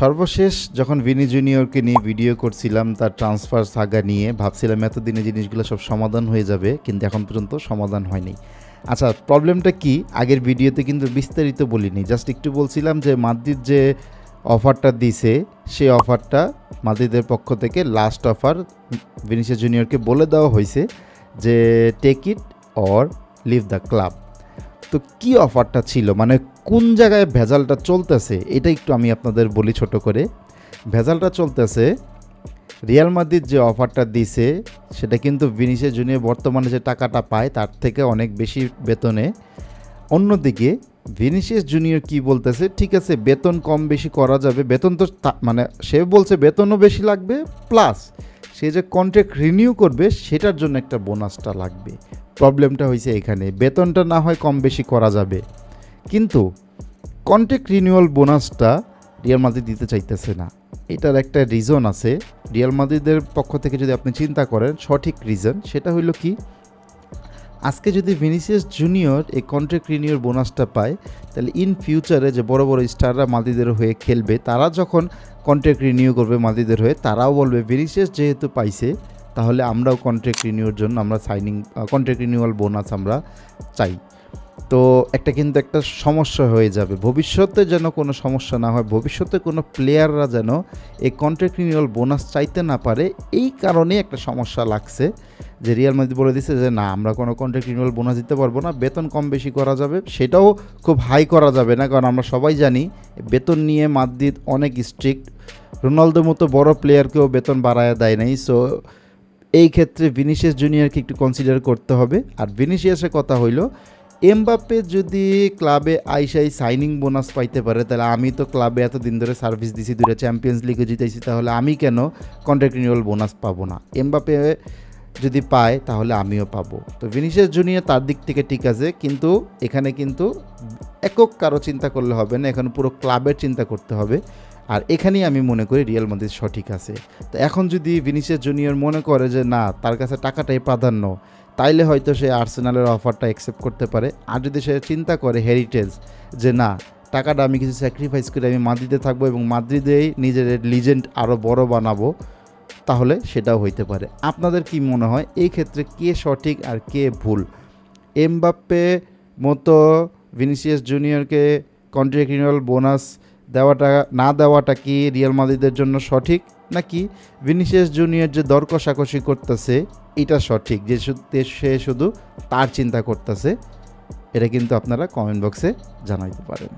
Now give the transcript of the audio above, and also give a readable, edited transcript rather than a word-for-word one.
সর্বশেষ যখন ভিনি জুনিয়রকে নিয়ে ভিডিও করছিলাম তার ট্রান্সফার সাগা নিয়ে, ভাবছিলাম এতদিনে জিনিসগুলো সব সমাধান হয়ে যাবে, কিন্তু এখন পর্যন্ত সমাধান হয়নি। আচ্ছা, প্রবলেমটা কি? আগের ভিডিওতে কিন্তু বিস্তারিত বলিনি, জাস্ট একটু বলছিলাম যে মাদ্রিদ যে অফারটা দিছে সেই অফারটা মাদ্রিদের পক্ষ থেকে লাস্ট অফার ভিনিসিয়াস জুনিয়রকে বলে দেওয়া হয়েছে যে take it or leave the club. তো কি অফারটা ছিল, মানে কোন জায়গায় ভেজালটা চলতেছে এটা একটু আমি আপনাদের বলি ছোট করে। ভেজালটা চলতেছে, রিয়াল মাদ্রিদ যে অফারটা দিছে সেটা কিন্তু ভিনিসিয়াস জুনিয়র বর্তমানে যে টাকাটা পায় তার থেকে অনেক বেশি বেতনে। অন্যদিকে ভিনিসিয়াস জুনিয়র কি বলতেছে, ঠিক আছে বেতন কম বেশি করা যাবে, বেতন তো মানে সে বলছে বেতনও বেশি লাগবে, প্লাস সে যে কন্ট্রাক্ট রিনিউ করবে সেটার জন্য একটা বোনাসটা লাগবে। প্রবলেমটা হয়েছে এখানে, বেতনটা না হয় কম বেশি করা যাবে, কিন্তু কন্ট্রাক্ট রিনিউয়াল বোনাসটা রিয়াল মাদ্রিদ দিতে চাইতেছে না। এটার একটা রিজন আছে, রিয়াল মাদ্রিদের পক্ষ থেকে যদি আপনি চিন্তা করেন সঠিক রিজন, সেটা হইল কি, আজকে যদি ভিনিসিয়াস জুনিয়র এই কন্ট্রাক্ট রিনিউয়াল বোনাসটা পায়, তাহলে ইন ফিউচারে যে বড় বড় স্টাররা মাদ্রিদের হয়ে খেলবে, তারা যখন কন্ট্রাক্ট রিনিউ করবে মাদ্রিদের হয়ে, তারাও বলবে ভিনিসিয়াস যেহেতু পাইছে তাহলে আমরাও কন্ট্রাক্ট রিনিউর জন্য আমরা কন্ট্রাক্ট রিনিউয়াল বোনাস আমরা চাই। তো কিন্তু একটা সমস্যা হয়ে যাবে, ভবিষ্যতে যেন কোনো সমস্যা না হয়, ভবিষ্যতে কোনো প্লেয়াররা যেন এই কন্ট্রাক্ট রিনিউয়াল বোনাস চাইতে না পারে, এই কারণে একটা সমস্যা লাগছে যে রিয়াল মাদ্রিদ বলে দিচ্ছে যে না, আমরা কোনো কন্ট্রাক্ট রিনিউয়াল বোনাস দিতে পারবো না, বেতন কম বেশি করা যাবে, সেটাও খুব হাই করা যাবে না, কারণ আমরা সবাই জানি বেতন নিয়ে মাদ্রিদ অনেক স্ট্রিক্ট, রোনালদোর মতো বড় প্লেয়ারকেও বেতন বাড়ায় দেয় নাই। সো এই ক্ষেত্রে ভিনিসিয়াস জুনিয়রকে একটু কনসিডার করতে হবে। আর ভিনিসিয়াসের কথা হইল, এমবাপ্পে যদি ক্লাবে আইসাই সাইনিং বোনাস পাইতে পারে, তাহলে আমি তো ক্লাবে এতদিন ধরে সার্ভিস দিছি, 2টা চ্যাম্পিয়ন্স লিগও জিতেছি, তাহলে আমি কেন কন্ট্রাক্ট রিনিউয়াল বোনাস পাবো না? এমবাপ্পে যদি পায় তাহলে আমিও পাবো। তো ভিনিসিয়াস জুনিয়র তার দিক থেকে ঠিক আছে, কিন্তু এখানে কিন্তু একক কারো চিন্তা করলে হবে না, এখানে পুরো ক্লাবের চিন্তা করতে হবে। আর এখানেই আমি মনে করি রিয়াল মাদ্রিদ সঠিক আছে। তো এখন যদি ভিনিসিয়াস জুনিয়র মনে করে যে না, তার কাছে টাকাটাই প্রাধান্য, তাইলে হয়তো সে আর্সেনালের অফারটা অ্যাকসেপ্ট করতে পারে। আর যদি সে চিন্তা করে হেরিটেজ, যে না, টাকাটা আমি কিছু স্যাক্রিফাইস করে আমি মাদ্রিদে থাকবো এবং মাদ্রিদেই নিজের লিজেন্ড আরও বড় বানাবো, তাহলে সেটাও হইতে পারে। আপনাদের কি মনে হয় এই ক্ষেত্রে কে সঠিক আর কে ভুল? এমবাপ্পে মতো ভিনিসিয়াস জুনিয়রকে কন্ট্রাক্ট রিনিউয়াল বোনাস না দেওয়াটা কি রিয়াল মাদ্রিদের জন্য সঠিক, নাকি ভিনিসিয়াস জুনিয়র যে দর কষাকষি করতেছে এটা সঠিক, যে সে শুধু তার চিন্তা করতেছে? এটা কিন্তু আপনারা কমেন্ট বক্সে জানাইতে পারেন।